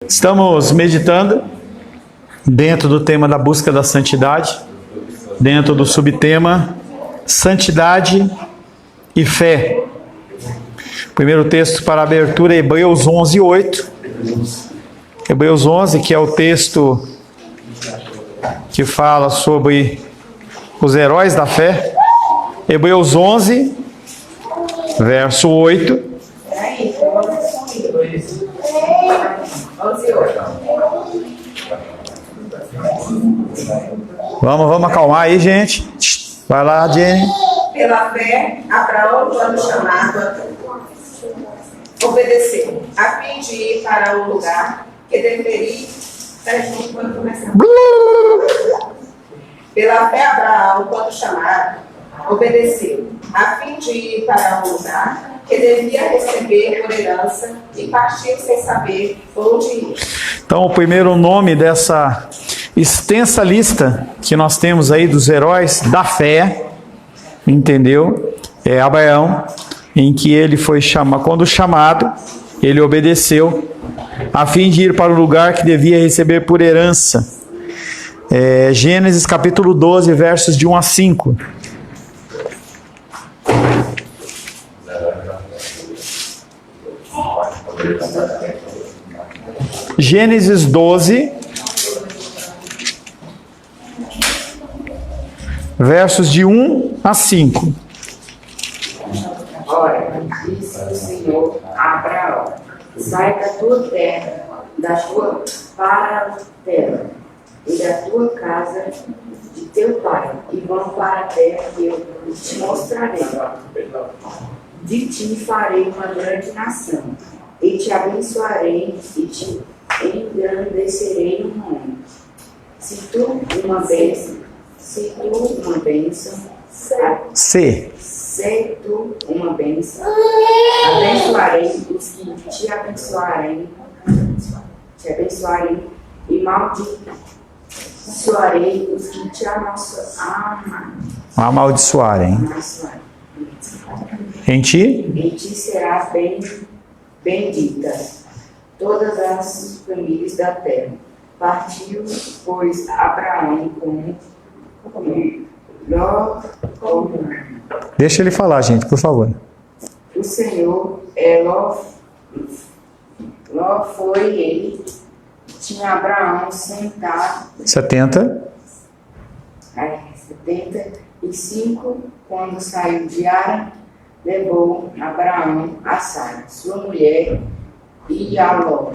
Estamos meditando dentro do tema da busca da santidade, dentro do subtema Santidade e Fé. Primeiro texto para abertura, Hebreus 11:8. Hebreus 11, que é o texto que fala sobre os heróis da fé. Hebreus 11, verso 8. Vamos acalmar aí, gente. Vai lá, Jenny. Pela fé, Abraão, quando chamado, obedeceu, a fim de ir para o lugar que deveria. Pela fé, Abraão, quando chamado, obedeceu, a fim de ir para o lugar que devia receber por herança e partiu sem saber onde ir. Então, o primeiro nome dessa extensa lista que nós temos aí dos heróis da fé, entendeu? É Abraão, em que ele foi chamado, quando chamado, ele obedeceu, a fim de ir para o lugar que devia receber por herança. Gênesis capítulo 12, versos de 1 a 5. Gênesis 12, versos de 1 a 5. Ora, disse o Senhor a Abraão: sai da tua terra, da tua parentela e da tua casa de teu pai, e vão para a terra que eu te mostrarei. De ti farei uma grande nação, e te abençoarei e te engrandecerei no nome. Se tu uma bênção, abençoarei os que te abençoarem, e maldiçoarei os que te amaldiçoarem. Em ti serás bendita todas as famílias da terra. Partiu, pois, Abraão com Ló. Deixa ele falar, gente, por favor. O Senhor Ló foi ele. Tinha Abraão 75, quando saiu de Arã, levou Abraão a Sara, sua mulher, e a Ló,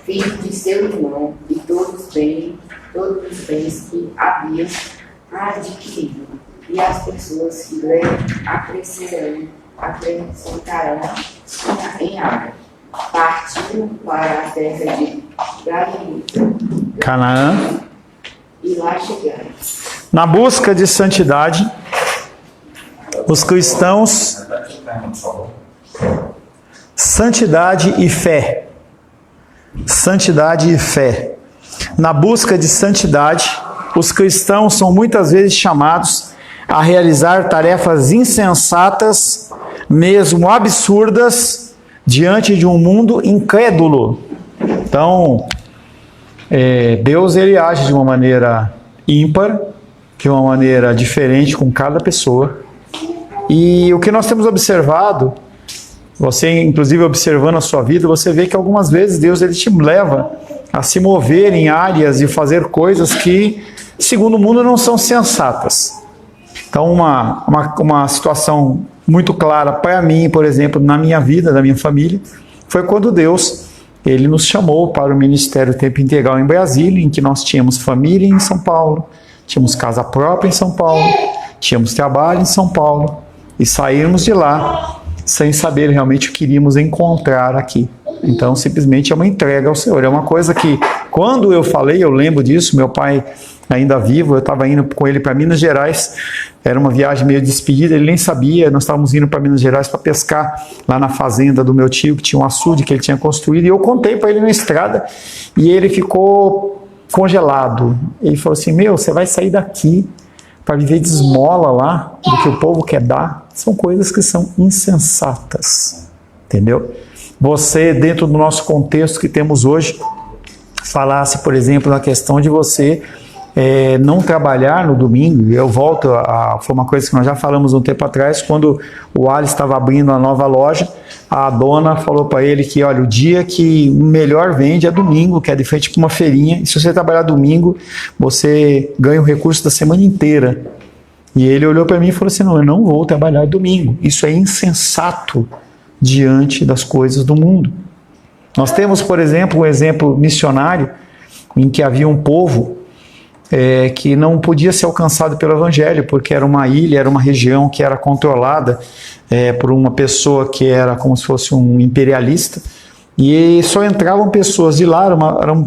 filho de seu irmão, e todos os bens que havia adquirido, e as pessoas que lhe acrescentarão em Arã. Partiram para a terra de Canaã, e lá chegaram. Na busca de santidade, os cristãos, santidade e fé. Santidade e fé. Na busca de santidade, os cristãos são muitas vezes chamados a realizar tarefas insensatas, mesmo absurdas, diante de um mundo incrédulo. Então, Deus ele age de uma maneira ímpar, de uma maneira diferente com cada pessoa. E o que nós temos observado, você inclusive observando a sua vida, você vê que algumas vezes Deus ele te leva a se mover em áreas e fazer coisas que, segundo o mundo, não são sensatas. Então, uma situação muito clara para mim, por exemplo, na minha vida, da minha família, foi quando Deus ele nos chamou para o Ministério Tempo Integral em Brasília, em que nós tínhamos família em São Paulo, tínhamos casa própria em São Paulo, tínhamos trabalho em São Paulo, e saímos de lá sem saber realmente o que iríamos encontrar aqui. Então, simplesmente é uma entrega ao Senhor. É uma coisa que, quando eu falei, eu lembro disso, meu pai ainda vivo, eu estava indo com ele para Minas Gerais, era uma viagem meio despedida, ele nem sabia, nós estávamos indo para Minas Gerais para pescar lá na fazenda do meu tio, que tinha um açude que ele tinha construído, e eu contei para ele na estrada, e ele ficou congelado. Ele falou assim: meu, você vai sair daqui para viver de esmola lá, do que o povo quer dar? São coisas que são insensatas, entendeu? você, dentro do nosso contexto que temos hoje, falasse, por exemplo, na questão de você não trabalhar no domingo. Eu volto foi uma coisa que nós já falamos um tempo atrás, quando o Ali estava abrindo uma nova loja, a dona falou para ele que, olha, o dia que melhor vende é domingo, que é de frente para uma feirinha, e se você trabalhar domingo, você ganha o recurso da semana inteira. E ele olhou para mim e falou assim, não, eu não vou trabalhar domingo. Isso é insensato diante das coisas do mundo. Nós temos, por exemplo, um exemplo missionário, em que havia um povo que não podia ser alcançado pelo Evangelho, porque era uma ilha, era uma região que era controlada por uma pessoa que era como se fosse um imperialista, e só entravam pessoas de lá,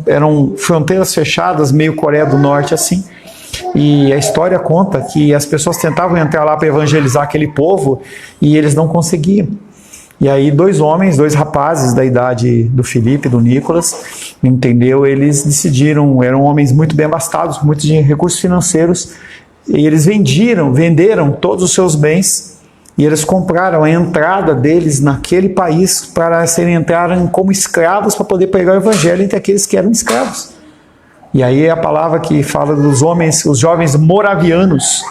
eram fronteiras fechadas, meio Coreia do Norte assim, e a história conta que as pessoas tentavam entrar lá para evangelizar aquele povo, e eles não conseguiam. E aí dois rapazes da idade do Felipe e do Nicolas, entendeu? Eles decidiram, eram homens muito bem abastados, com muitos recursos financeiros, e eles venderam todos os seus bens, e eles compraram a entrada deles naquele país para entrarem como escravos para poder pregar o evangelho entre aqueles que eram escravos. E aí a palavra que fala dos homens, os jovens moravianos.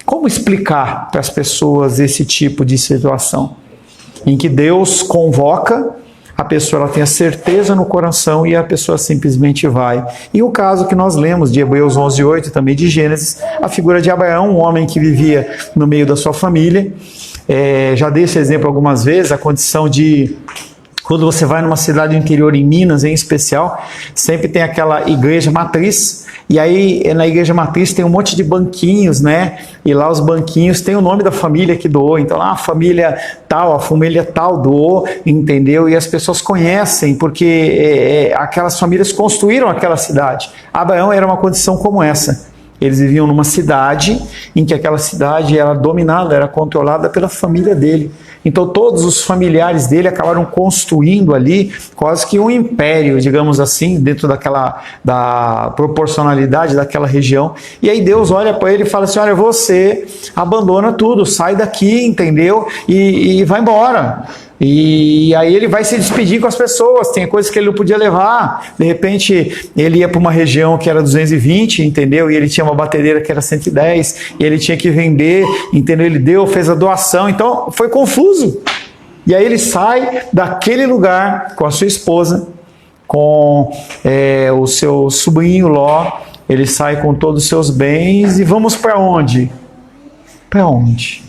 Como explicar para as pessoas esse tipo de situação? Em que Deus convoca, a pessoa ela tem a certeza no coração e a pessoa simplesmente vai. E o caso que nós lemos de Hebreus 11:8 e também de Gênesis, a figura de Abraão, um homem que vivia no meio da sua família. Já dei esse exemplo algumas vezes, a condição de... Quando você vai numa cidade do interior, em Minas em especial, sempre tem aquela igreja matriz, e aí na igreja matriz tem um monte de banquinhos, né? E lá os banquinhos tem o nome da família que doou, então lá a família tal doou, entendeu? E as pessoas conhecem, porque aquelas famílias construíram aquela cidade. Abraão era uma condição como essa. Eles viviam numa cidade em que aquela cidade era dominada, era controlada pela família dele. Então todos os familiares dele acabaram construindo ali quase que um império, digamos assim, dentro da proporcionalidade daquela região. E aí Deus olha para ele e fala assim, olha, você abandona tudo, sai daqui, entendeu? E vai embora. E aí ele vai se despedir com as pessoas, tem coisas que ele não podia levar, de repente ele ia para uma região que era 220, entendeu? E ele tinha uma batedeira que era 110, e ele tinha que vender, entendeu? Ele fez a doação, então foi confuso. E aí ele sai daquele lugar com a sua esposa, com o seu sobrinho Ló, ele sai com todos os seus bens, e vamos para onde? Para onde?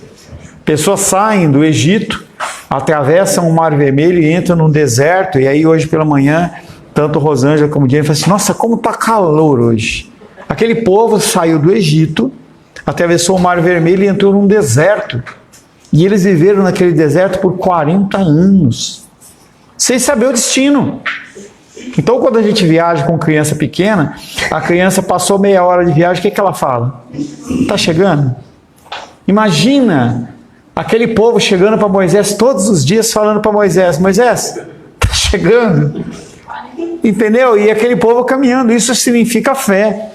Pessoas saem do Egito, atravessam o Mar Vermelho e entram num deserto, e aí hoje pela manhã, tanto Rosângela como o Diego falam assim, nossa, como está calor hoje. Aquele povo saiu do Egito, atravessou o Mar Vermelho e entrou num deserto. E eles viveram naquele deserto por 40 anos, sem saber o destino. Então quando a gente viaja com criança pequena, a criança passou meia hora de viagem, o que ela fala? Está chegando? Imagina aquele povo chegando para Moisés todos os dias, falando para Moisés, Moisés, está chegando, entendeu? E aquele povo caminhando, isso significa fé.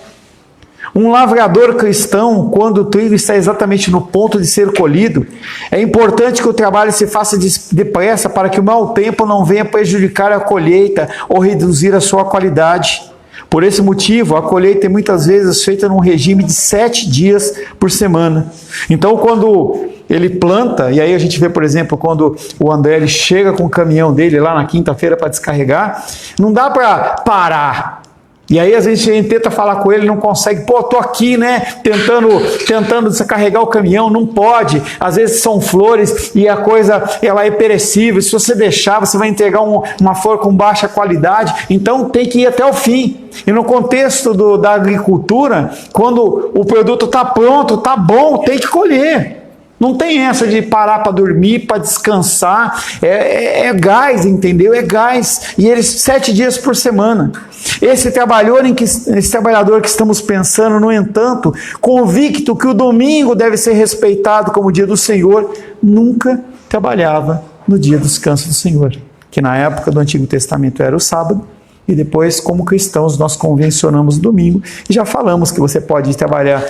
Um lavrador cristão, quando o trigo está exatamente no ponto de ser colhido, é importante que o trabalho se faça depressa para que o mau tempo não venha prejudicar a colheita ou reduzir a sua qualidade. Por esse motivo, a colheita é muitas vezes feita num regime de 7 dias por semana. Então, quando ele planta, e aí a gente vê, por exemplo, quando o André ele chega com o caminhão dele lá na quinta-feira para descarregar, não dá para parar. E aí, às vezes, a gente tenta falar com ele, não consegue. Pô, tô aqui, né, tentando descarregar o caminhão, não pode. Às vezes são flores e a coisa, ela é perecível. Se você deixar, você vai entregar uma flor com baixa qualidade. Então, tem que ir até o fim. E no contexto da agricultura, quando o produto está pronto, está bom, tem que colher. Não tem essa de parar para dormir, para descansar. É gás, entendeu? É gás. E eles 7 dias por semana. Esse trabalhador que estamos pensando, no entanto, convicto que o domingo deve ser respeitado como dia do Senhor, nunca trabalhava no dia do descanso do Senhor, que na época do Antigo Testamento era o sábado, e depois, como cristãos, nós convencionamos domingo e já falamos que você pode trabalhar,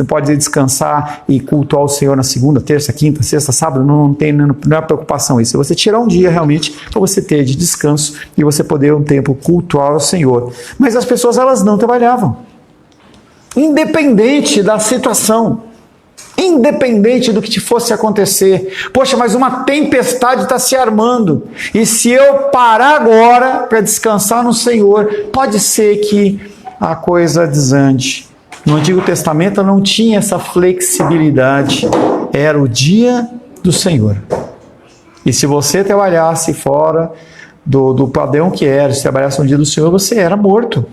pode descansar e cultuar o Senhor na segunda, terça, quinta, sexta, sábado, não é preocupação isso. Você tirar um dia realmente para você ter de descanso e você poder um tempo cultuar o Senhor. Mas as pessoas, elas não trabalhavam. Independente da situação. Independente do que te fosse acontecer. Poxa, mas uma tempestade está se armando. E se eu parar agora para descansar no Senhor, pode ser que a coisa desande. No Antigo Testamento não tinha essa flexibilidade. Era o dia do Senhor. E se você trabalhasse fora do padrão que era, se trabalhasse no dia do Senhor, você era morto.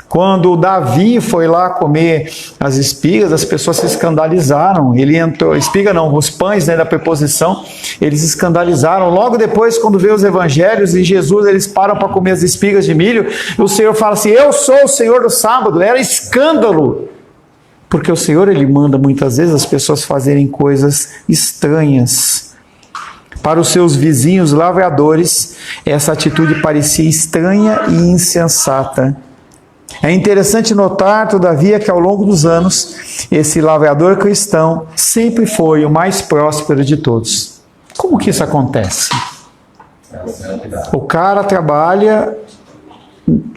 Quando Davi foi lá comer as espigas, as pessoas se escandalizaram. Ele entrou, espiga não, os pães, né, da preposição, eles se escandalizaram. Logo depois, quando veio os evangelhos e Jesus, eles param para comer as espigas de milho, o Senhor fala assim: eu sou o Senhor do sábado. Era escândalo. Porque o Senhor, Ele manda muitas vezes as pessoas fazerem coisas estranhas. Para os seus vizinhos lavradores, essa atitude parecia estranha e insensata. É interessante notar, todavia, que ao longo dos anos, esse lavrador cristão sempre foi o mais próspero de todos. Como que isso acontece? O cara trabalha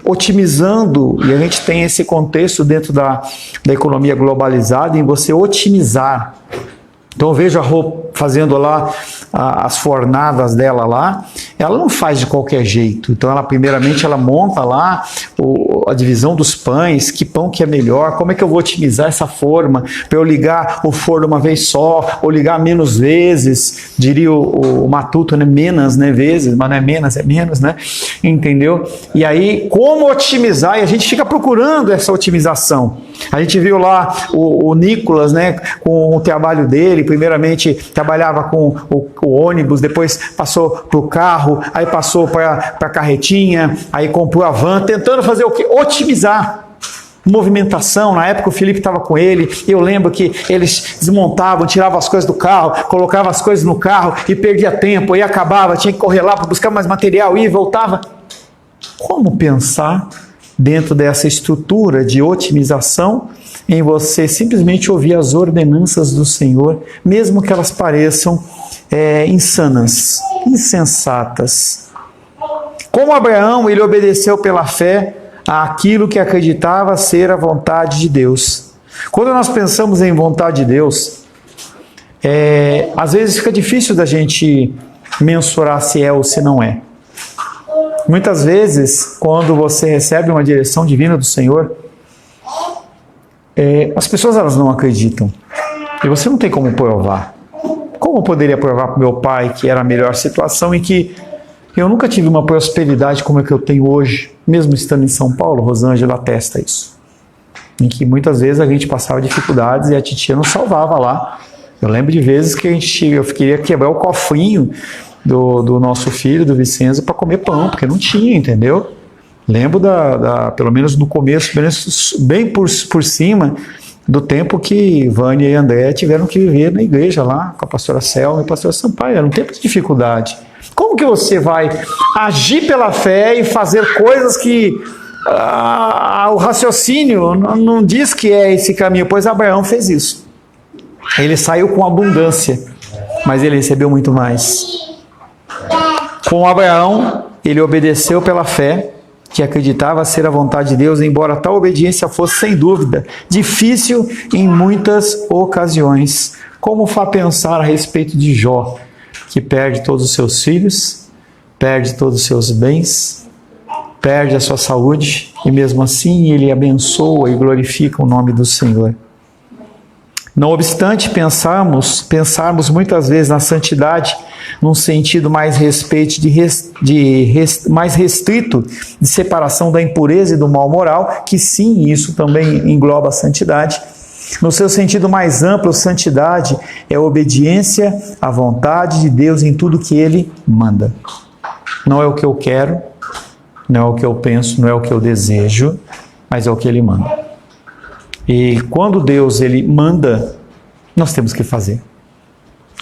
otimizando, e a gente tem esse contexto dentro da economia globalizada, em você otimizar. Então eu vejo a Rô fazendo lá as fornadas dela lá, ela não faz de qualquer jeito. Então ela primeiramente ela monta lá a divisão dos pães, que pão que é melhor, como é que eu vou otimizar essa forma, para eu ligar o forno uma vez só, ou ligar menos vezes, diria o Matuto, né? Menos, né, vezes, mas não é menos, é menos, né? Entendeu? E aí, como otimizar? E a gente fica procurando essa otimização. A gente viu lá o Nicolas, né, com o trabalho dele, primeiramente trabalhava com o ônibus, depois passou para o carro, aí passou para a carretinha, aí comprou a van, tentando fazer o quê? Otimizar. Movimentação, na época o Felipe estava com ele, eu lembro que eles desmontavam, tiravam as coisas do carro, colocavam as coisas no carro e perdia tempo, aí acabava, tinha que correr lá para buscar mais material e voltava. Como pensar dentro dessa estrutura de otimização em você simplesmente ouvir as ordenanças do Senhor, mesmo que elas pareçam insanas, insensatas? Como Abraão, ele obedeceu pela fé àquilo que acreditava ser a vontade de Deus. Quando nós pensamos em vontade de Deus, às vezes fica difícil da gente mensurar se é ou se não é. Muitas vezes, quando você recebe uma direção divina do Senhor, as pessoas elas não acreditam. E você não tem como provar. Como eu poderia provar para o meu pai que era a melhor situação e que eu nunca tive uma prosperidade como a que eu tenho hoje, mesmo estando em São Paulo? Rosângela atesta isso. Em que muitas vezes a gente passava dificuldades e a titia nos salvava lá. Eu lembro de vezes que eu queria quebrar o cofrinho do nosso filho, do Vicenzo, para comer pão, porque não tinha, entendeu? Lembro pelo menos no começo, bem por cima, do tempo que Vânia e André tiveram que viver na igreja lá, com a pastora Selma e o pastor Sampaio. Era um tempo de dificuldade. Como que você vai agir pela fé e fazer coisas que o raciocínio não diz que é esse caminho? Pois Abraão fez isso. Ele saiu com abundância, mas ele recebeu muito mais. Com Abraão, ele obedeceu pela fé, que acreditava ser a vontade de Deus, embora tal obediência fosse, sem dúvida, difícil em muitas ocasiões. Como pensar a respeito de Jó, que perde todos os seus filhos, perde todos os seus bens, perde a sua saúde, e mesmo assim ele abençoa e glorifica o nome do Senhor. Não obstante pensarmos muitas vezes na santidade num sentido mais mais restrito de separação da impureza e do mal moral, que sim, isso também engloba a santidade. No seu sentido mais amplo, santidade é obediência à vontade de Deus em tudo que Ele manda. Não é o que eu quero, não é o que eu penso, não é o que eu desejo, mas é o que Ele manda. E quando Deus ele manda, nós temos que fazer.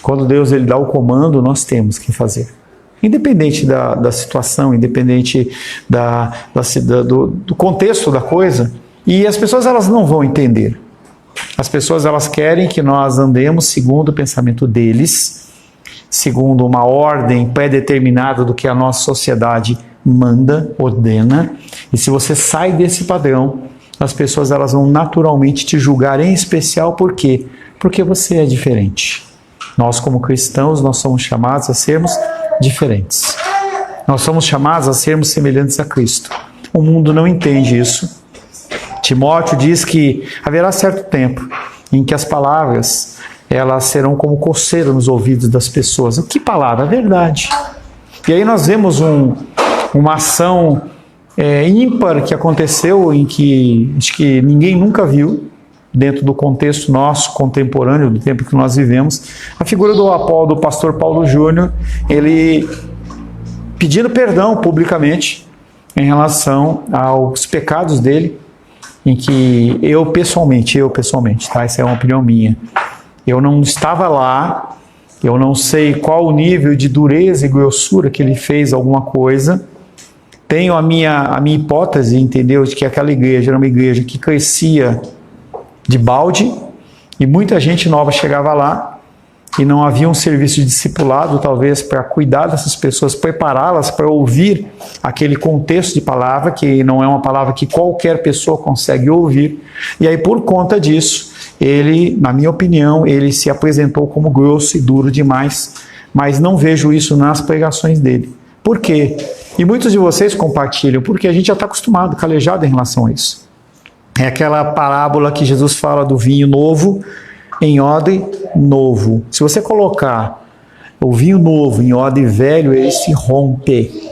Quando Deus ele dá o comando, nós temos que fazer. independente da situação, independente do contexto da coisa. E as pessoas elas não vão entender. As pessoas elas querem que nós andemos segundo o pensamento deles, segundo uma ordem pré-determinada do que a nossa sociedade manda, ordena. E se você sai desse padrão, as pessoas elas vão naturalmente te julgar, em especial por quê? Porque você é diferente. Nós, como cristãos, nós somos chamados a sermos diferentes. Nós somos chamados a sermos semelhantes a Cristo. O mundo não entende isso. Timóteo diz que haverá certo tempo em que as palavras elas serão como coceira nos ouvidos das pessoas. O que palavra? A verdade. E aí nós vemos uma ação ímpar que aconteceu, em que acho que ninguém nunca viu, dentro do contexto nosso, contemporâneo, do tempo que nós vivemos, a figura do pastor Paulo Júnior, ele pedindo perdão publicamente em relação aos pecados dele, em que eu pessoalmente, tá? Essa é uma opinião minha, eu não estava lá, eu não sei qual o nível de dureza e grossura que ele fez alguma coisa. Tenho a minha hipótese, entendeu, de que aquela igreja era uma igreja que crescia de balde, e muita gente nova chegava lá, e não havia um serviço de discipulado, talvez, para cuidar dessas pessoas, prepará-las para ouvir aquele contexto de palavra, que não é uma palavra que qualquer pessoa consegue ouvir. E aí, por conta disso, ele, na minha opinião, ele se apresentou como grosso e duro demais, mas não vejo isso nas pregações dele. Por quê? E muitos de vocês compartilham, porque a gente já está acostumado, calejado em relação a isso. É aquela parábola que Jesus fala do vinho novo em odre novo. Se você colocar o vinho novo em odre velho, ele se rompe.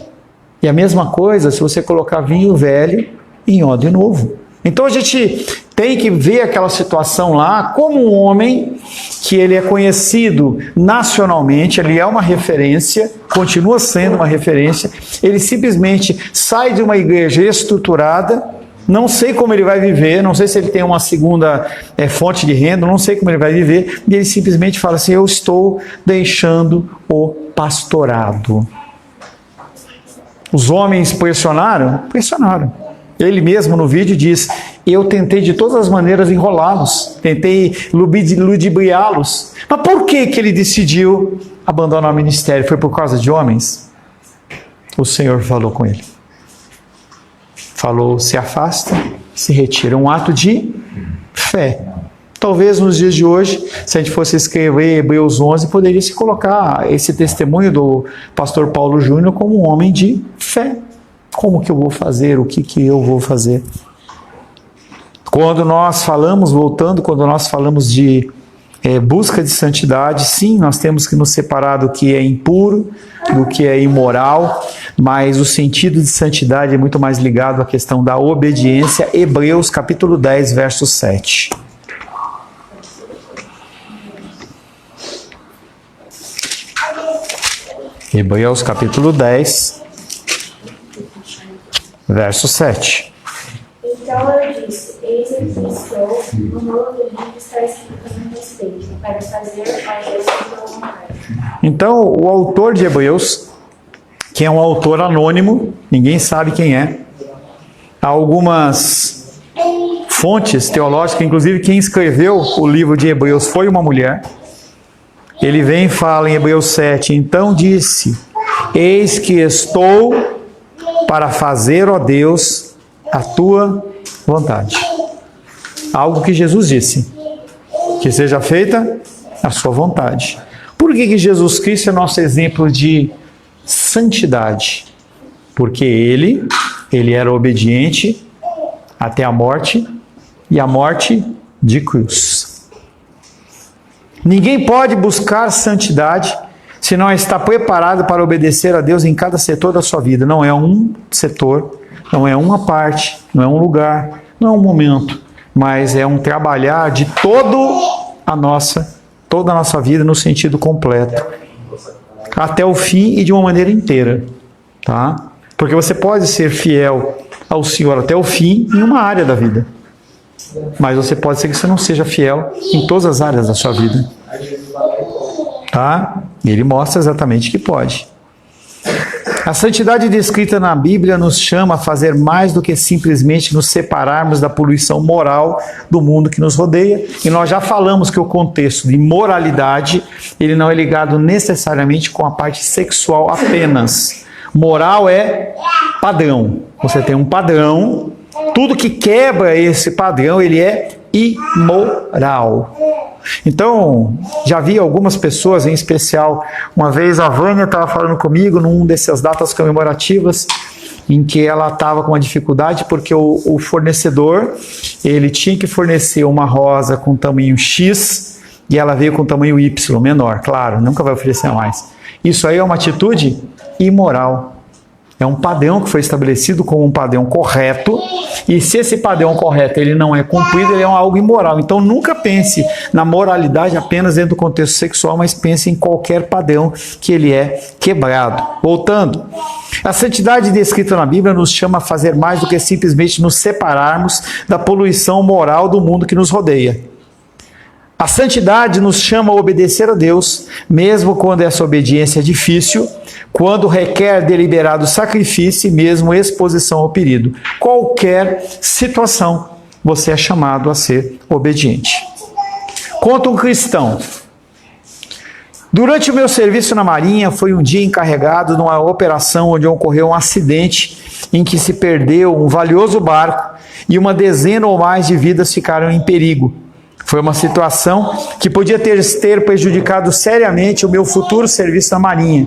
E a mesma coisa se você colocar vinho velho em odre novo. Então a gente tem que ver aquela situação lá como um homem que ele é conhecido nacionalmente, ele é uma referência, continua sendo uma referência, ele simplesmente sai de uma igreja estruturada. Não sei como ele vai viver, não sei se ele tem uma segunda fonte de renda, não sei como ele vai viver, e ele simplesmente fala assim: eu estou deixando o pastorado. Os homens pressionaram? Pressionaram. Ele mesmo no vídeo diz: eu tentei de todas as maneiras enrolá-los, tentei ludibriá-los. Mas por que ele decidiu abandonar o ministério? Foi por causa de homens? O Senhor falou com ele. Falou: se afasta, se retira. Um ato de fé. Talvez nos dias de hoje, se a gente fosse escrever Hebreus 11, poderia se colocar esse testemunho do pastor Paulo Júnior como um homem de fé. Como que eu vou fazer? O que eu vou fazer? Quando nós falamos, quando nós falamos de busca de santidade, sim, nós temos que nos separar do que é impuro, do que é imoral, mas o sentido de santidade é muito mais ligado à questão da obediência. Hebreus capítulo 10, verso 7. Hebreus capítulo 10, verso 7. Então eu disse: eis aqui estou, no novo livro está escrito a meu respeito, para fazer a Deus a tua vontade. Então, o autor de Hebreus, que é um autor anônimo, ninguém sabe quem é, há algumas fontes teológicas, inclusive quem escreveu o livro de Hebreus foi uma mulher. Ele vem e fala em Hebreus 7, então disse: eis que estou para fazer, ó Deus, a tua vontade. Algo que Jesus disse: que seja feita a sua vontade. Por que Jesus Cristo é nosso exemplo de santidade? Porque ele era obediente até a morte, e a morte de cruz. Ninguém pode buscar santidade se não está preparado para obedecer a Deus em cada setor da sua vida. Não é um setor, não é uma parte, não é um lugar, não é um momento, mas é um trabalhar de toda a nossa vida no sentido completo, até o fim e de uma maneira inteira, tá? Porque você pode ser fiel ao Senhor até o fim em uma área da vida, mas você pode ser que você não seja fiel em todas as áreas da sua vida, tá? Ele mostra exatamente que pode. A santidade descrita na Bíblia nos chama a fazer mais do que simplesmente nos separarmos da poluição moral do mundo que nos rodeia. E nós já falamos que o contexto de moralidade, ele não é ligado necessariamente com a parte sexual apenas. Moral é padrão. Você tem um padrão, tudo que quebra esse padrão, ele é imoral. Então, já vi algumas pessoas, em especial, uma vez a Vânia estava falando comigo num dessas datas comemorativas, em que ela estava com uma dificuldade porque o fornecedor, ele tinha que fornecer uma rosa com tamanho X e ela veio com tamanho Y, menor, claro, nunca vai oferecer mais. Isso aí é uma atitude imoral. É um padrão que foi estabelecido como um padrão correto, e se esse padrão correto ele não é cumprido, ele é algo imoral. Então nunca pense na moralidade apenas dentro do contexto sexual, mas pense em qualquer padrão que ele é quebrado. Voltando, a santidade descrita na Bíblia nos chama a fazer mais do que simplesmente nos separarmos da poluição moral do mundo que nos rodeia. A santidade nos chama a obedecer a Deus, mesmo quando essa obediência é difícil, quando requer deliberado sacrifício e mesmo exposição ao perigo. Qualquer situação, você é chamado a ser obediente. Conta um cristão. Durante o meu serviço na Marinha, foi um dia encarregado numa operação onde ocorreu um acidente em que se perdeu um valioso barco e uma dezena ou mais de vidas ficaram em perigo. Foi uma situação que podia ter prejudicado seriamente o meu futuro serviço na Marinha.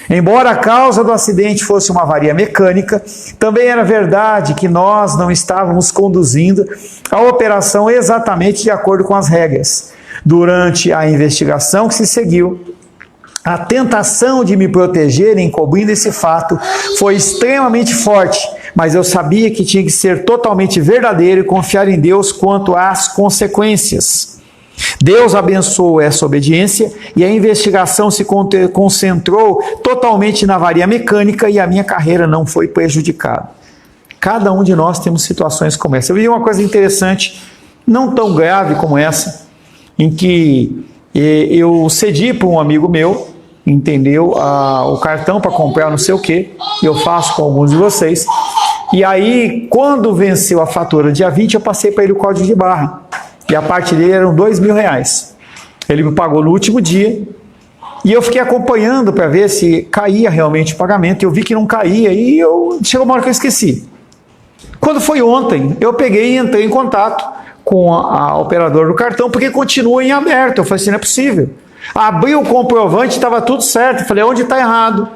Embora a causa do acidente fosse uma avaria mecânica, também era verdade que nós não estávamos conduzindo a operação exatamente de acordo com as regras. Durante a investigação que se seguiu, a tentação de me proteger encobrindo esse fato foi extremamente forte, mas eu sabia que tinha que ser totalmente verdadeiro e confiar em Deus quanto às consequências. Deus abençoou essa obediência e a investigação se concentrou totalmente na avaria mecânica e a minha carreira não foi prejudicada. Cada um de nós temos situações como essa. Eu vi uma coisa interessante, não tão grave como essa, em que eu cedi para um amigo meu, entendeu, o cartão para comprar não sei o que, eu faço com alguns de vocês, e aí quando venceu a fatura dia 20, eu passei para ele o código de barra, e a parte dele eram R$2.000, ele me pagou no último dia, e eu fiquei acompanhando para ver se caía realmente o pagamento, e eu vi que não caía, e chegou uma hora que eu esqueci. Quando foi ontem, eu peguei e entrei em contato com a operadora do cartão, porque continua em aberto. Eu falei assim, não é possível. Abri o comprovante, estava tudo certo. Eu falei, onde está errado?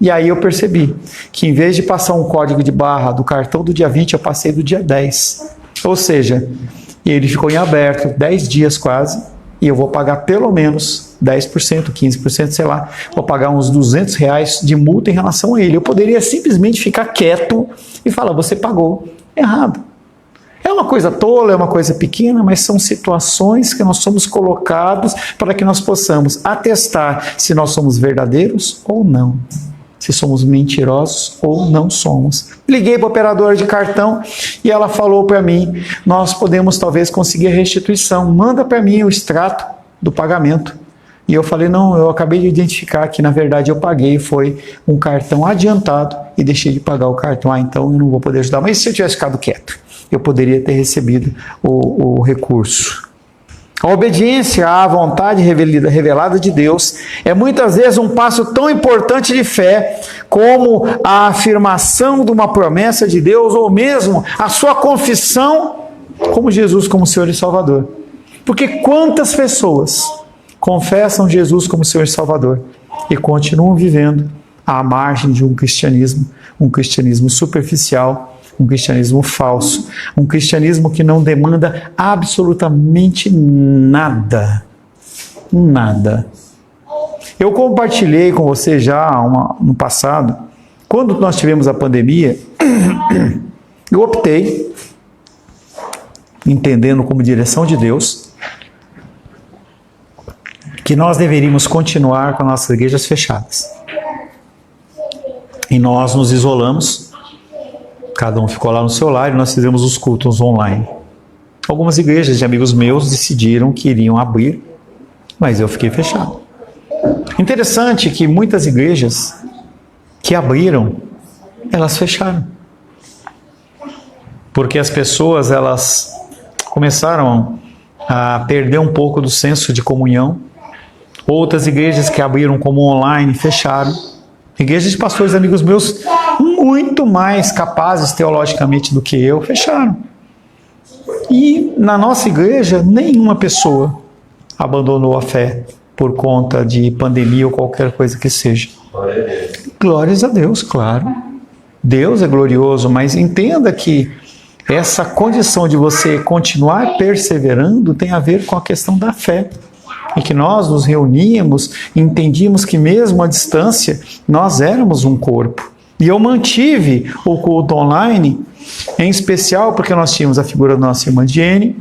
E aí eu percebi que em vez de passar um código de barra do cartão do dia 20, eu passei do dia 10. Ou seja, ele ficou em aberto 10 dias quase, e eu vou pagar pelo menos 10%, 15%, sei lá, vou pagar uns R$200 de multa em relação a ele. Eu poderia simplesmente ficar quieto e falar, você pagou errado. É uma coisa tola, é uma coisa pequena, mas são situações que nós somos colocados para que nós possamos atestar se nós somos verdadeiros ou não. Se somos mentirosos ou não somos. Liguei para a operadora de cartão e ela falou para mim, nós podemos talvez conseguir a restituição, manda para mim o extrato do pagamento. E eu falei, não, eu acabei de identificar que na verdade eu paguei, foi um cartão adiantado e deixei de pagar o cartão. Então eu não vou poder ajudar. Mas se eu tivesse ficado quieto, eu poderia ter recebido o recurso. A obediência à vontade revelada de Deus é muitas vezes um passo tão importante de fé como a afirmação de uma promessa de Deus ou mesmo a sua confissão como Jesus como Senhor e Salvador. Porque quantas pessoas confessam Jesus como Senhor e Salvador e continuam vivendo à margem de um cristianismo superficial, um cristianismo falso, um cristianismo que não demanda absolutamente nada. Nada. Eu compartilhei com você já no passado, quando nós tivemos a pandemia, eu optei, entendendo como direção de Deus, que nós deveríamos continuar com as nossas igrejas fechadas. E nós nos isolamos, cada um ficou lá no seu lar e nós fizemos os cultos online. Algumas igrejas de amigos meus decidiram que iriam abrir, mas eu fiquei fechado. Interessante que muitas igrejas que abriram, elas fecharam. Porque as pessoas, elas começaram a perder um pouco do senso de comunhão. Outras igrejas que abriram como online fecharam. Igrejas de pastores amigos meus muito mais capazes teologicamente do que eu fecharam. E na nossa igreja nenhuma pessoa abandonou a fé por conta de pandemia ou qualquer coisa que seja. Glórias a Deus, claro. Deus é glorioso, mas entenda que essa condição de você continuar perseverando tem a ver com a questão da fé. E que nós nos reuníamos e entendíamos que mesmo à distância, nós éramos um corpo. E eu mantive o culto online, em especial porque nós tínhamos a figura da nossa irmã Jenny,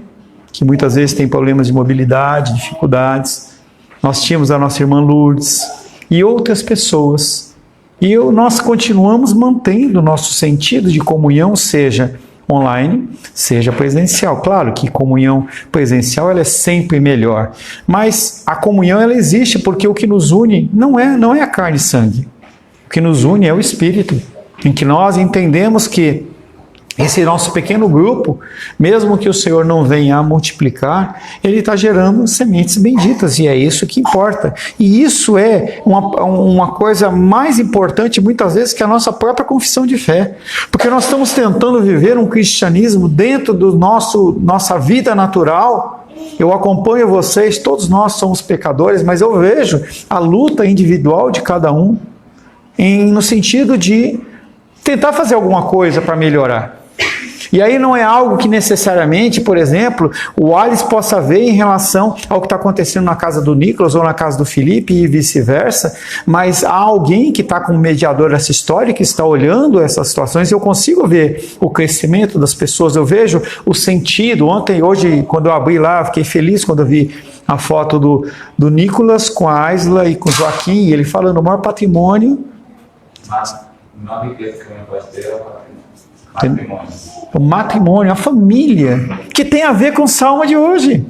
que muitas vezes tem problemas de mobilidade, dificuldades. Nós tínhamos a nossa irmã Lourdes e outras pessoas. E nós continuamos mantendo o nosso sentido de comunhão, seja online, seja presencial. Claro que comunhão presencial ela é sempre melhor, mas a comunhão ela existe porque o que nos une não é a carne e sangue. O que nos une é o Espírito, em que nós entendemos que esse nosso pequeno grupo, mesmo que o Senhor não venha a multiplicar, Ele está gerando sementes benditas, e é isso que importa. E isso é uma coisa mais importante, muitas vezes, que a nossa própria confissão de fé. Porque nós estamos tentando viver um cristianismo dentro do nossa vida natural. Eu acompanho vocês, todos nós somos pecadores, mas eu vejo a luta individual de cada um, no sentido de tentar fazer alguma coisa para melhorar. E aí não é algo que necessariamente, por exemplo, o Alice possa ver em relação ao que está acontecendo na casa do Nicolas ou na casa do Felipe e vice-versa, mas há alguém que está como mediador dessa história, que está olhando essas situações, e eu consigo ver o crescimento das pessoas, eu vejo o sentido. Ontem e hoje, quando eu abri lá, fiquei feliz quando eu vi a foto do Nicolas com a Aisla e com o Joaquim, e ele falando o maior patrimônio. Não riqueza que eu posso ter, matrimônio. O matrimônio, a família, que tem a ver com o salmo de hoje.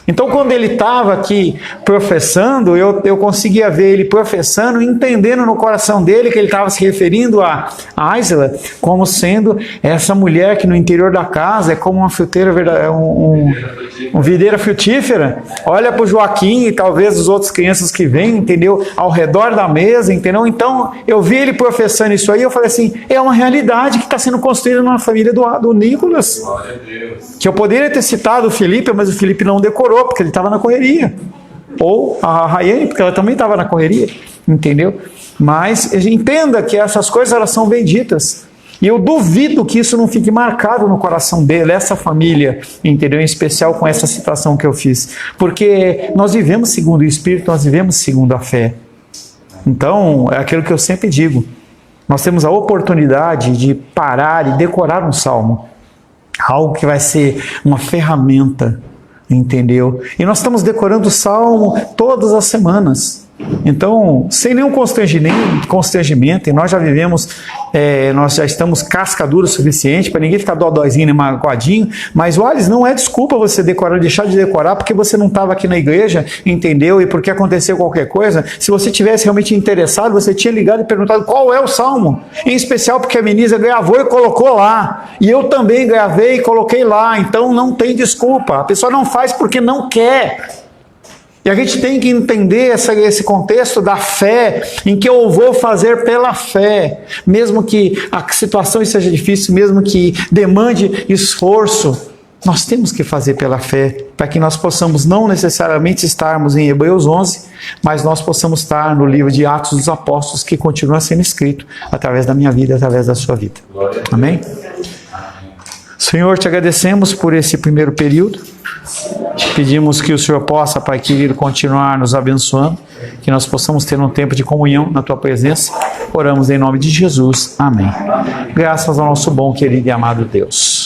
Então, quando ele estava aqui professando, eu conseguia ver ele professando, entendendo no coração dele que ele estava se referindo a Aisla como sendo essa mulher que no interior da casa é como uma fruteira, uma videira frutífera. Olha para o Joaquim e talvez os outros crianças que vêm, entendeu? Ao redor da mesa, entendeu? Então, eu vi ele professando isso aí, eu falei assim, é uma realidade que está sendo construída na família do Nicolas. Glória a Deus. Que eu poderia ter citado o Felipe, mas o Felipe não decorou, porque ele estava na correria. Ou a Rayane, porque ela também estava na correria, entendeu? Mas entenda que essas coisas elas são benditas. E eu duvido que isso não fique marcado no coração dele, essa família, entendeu? Em especial com essa citação que eu fiz. Porque nós vivemos segundo o Espírito, nós vivemos segundo a fé. Então, é aquilo que eu sempre digo. Nós temos a oportunidade de parar e decorar um salmo. Algo que vai ser uma ferramenta, entendeu? E nós estamos decorando o salmo todas as semanas. Então, sem nenhum constrangimento, e nós já vivemos, nós já estamos casca dura o suficiente para ninguém ficar dodóizinho nem magoadinho, mas o Alice não é desculpa você decorar, deixar de decorar porque você não estava aqui na igreja, entendeu? E porque aconteceu qualquer coisa. Se você tivesse realmente interessado, você tinha ligado e perguntado qual é o salmo, em especial porque a Menisa gravou e colocou lá, e eu também gravei e coloquei lá, então não tem desculpa. A pessoa não faz porque não quer. E a gente tem que entender esse contexto da fé, em que eu vou fazer pela fé, mesmo que a situação seja difícil, mesmo que demande esforço, nós temos que fazer pela fé, para que nós possamos não necessariamente estarmos em Hebreus 11, mas nós possamos estar no livro de Atos dos Apóstolos, que continua sendo escrito através da minha vida, através da sua vida. Amém? Senhor, te agradecemos por esse primeiro período. Pedimos que o Senhor possa, Pai querido, continuar nos abençoando, que nós possamos ter um tempo de comunhão na Tua presença. Oramos em nome de Jesus. Amém. Graças ao nosso bom, querido e amado Deus.